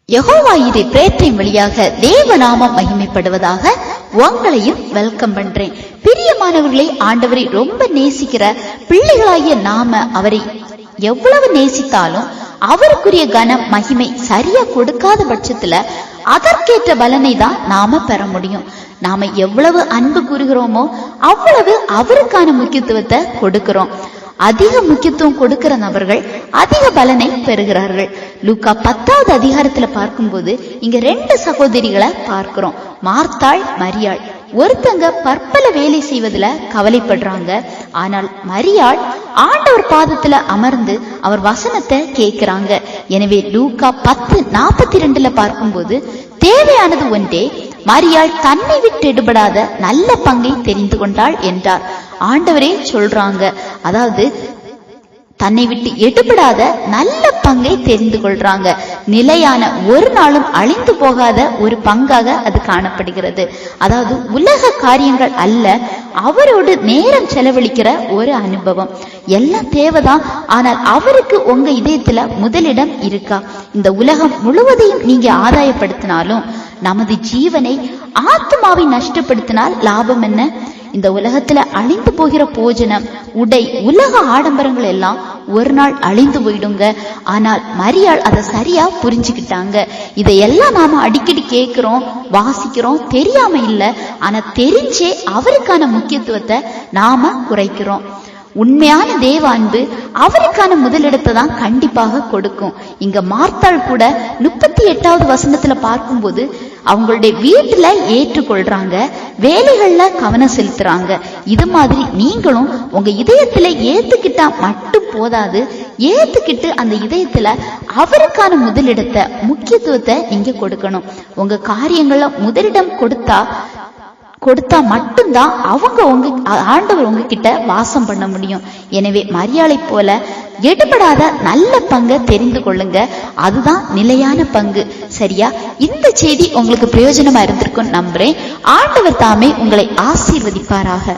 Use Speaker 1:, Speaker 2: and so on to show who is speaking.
Speaker 1: யெகோவா ஈரே பிரேத்தின் வழியாக தேவநாமம் மகிமைப்படுவதாக. உங்களையும் வெல்கம் பண்றேன். பிரியமானவர்களை, ஆண்டவரை ரொம்ப நேசிக்கிற பிள்ளைகளாகிய நாம அவரை எவ்வளவு நேசித்தாலும் அவருக்குரிய கனம் மகிமை சரியா கொடுக்காத பட்சத்துல அதற்கேற்ற பலனை தான் நாம பெற முடியும். நாம எவ்வளவு அன்பு கூறுகிறோமோ அவ்வளவு அவருக்கான முக்கியத்துவத்தை கொடுக்கிறோம். அதிக முக்கியத்துவம் கொடுக்கிற நபர்கள் அதிக பலனை பெறுகிறார்கள். லூக்கா 10வது அதிகாரத்துல பார்க்கும்போது இங்க 2 சகோதரிகளை பார்க்கிறோம், மார்த்தாள், மரியாள். ஒருத்தங்க பற்பல வேலை செய்வதுல கவலைப்படுறாங்க. ஆனால் மரியாள் ஆண்டவர் பாதத்துல அமர்ந்து அவர் வசனத்தை கேட்கிறாங்க. எனவே லூக்கா 10:42 பார்க்கும்போது தேவையானது ஒன்றே, மரியாள் தன்னை விட்டு எடுபடாத நல்ல பங்கை தெரிந்து கொண்டாள் என்றார். ஆண்டவரே சொல்றாங்க, அதாவது தன்னை விட்டு எடுபடாத நல்ல பங்கை தெரிந்து கொள்றாங்க. நிலையான, ஒரு நாளும் அழிந்து போகாத ஒரு பங்காக அது காணப்படுகிறது. அதாவது உலக காரியங்கள் அல்ல, அவரோடு நேரம் செலவழிக்கிற ஒரு அனுபவம். எல்லாம் தேவைதான், ஆனால் அவருக்கு உங்க இதயத்துல முதலிடம் இருக்கா? இந்த உலகம் முழுவதையும் நீங்க ஆதாயப்படுத்தினாலும் நமது ஜீவனை, ஆத்மாவை நஷ்டப்படுத்தினால் லாபம் என்ன? இந்த உலகத்துல அழிந்து போகிற போஜனம், உடை, உலக ஆடம்பரங்கள் எல்லாம் ஒரு நாள் அழிந்து போயிடுங்க. ஆனால் மரியாள் அதை சரியா புரிஞ்சுக்கிட்டாங்க. இதையெல்லாம் நாம அடிக்கடி கேட்கிறோம், வாசிக்கிறோம், தெரியாம இல்ல, ஆனா தெரிஞ்சே அவருக்கான முக்கியத்துவத்தை நாம குறைக்கிறோம். உண்மையான தேவ அன்பு அவருக்கான முதலிடத்தை தான் கண்டிப்பாக கொடுக்கும். இங்க மார்த்தாள் கூட 38வது வசனத்துல பார்க்கும்போது அவங்களுடைய வீட்டுல ஏற்றுக்கொள்றாங்க, வேலைகள்ல கவனம் செலுத்துறாங்க. இது மாதிரி நீங்களும் உங்க இதயத்துல ஏத்துக்கிட்டா மட்டும் போதாது, ஏத்துக்கிட்டு அந்த இதயத்துல அவருக்கான முதலிடத்தை, முக்கியத்துவத்தை நீங்க கொடுக்கணும். உங்க காரியங்கள்ல முதலிடம் கொடுத்தா மட்டும்தான் ஆண்டவர் உங்ககிட்ட வாசம் பண்ண முடியும். எனவே மரியாளை போல எடுபடாத நல்ல பங்கை தெரிந்து கொள்ளுங்க, அதுதான் நிலையான பங்கு. சரியா? இந்த செய்தி உங்களுக்கு பிரயோஜனமா இருந்திருக்கும் நம்புறேன். ஆண்டவர் தாமே உங்களை ஆசீர்வதிப்பாராக.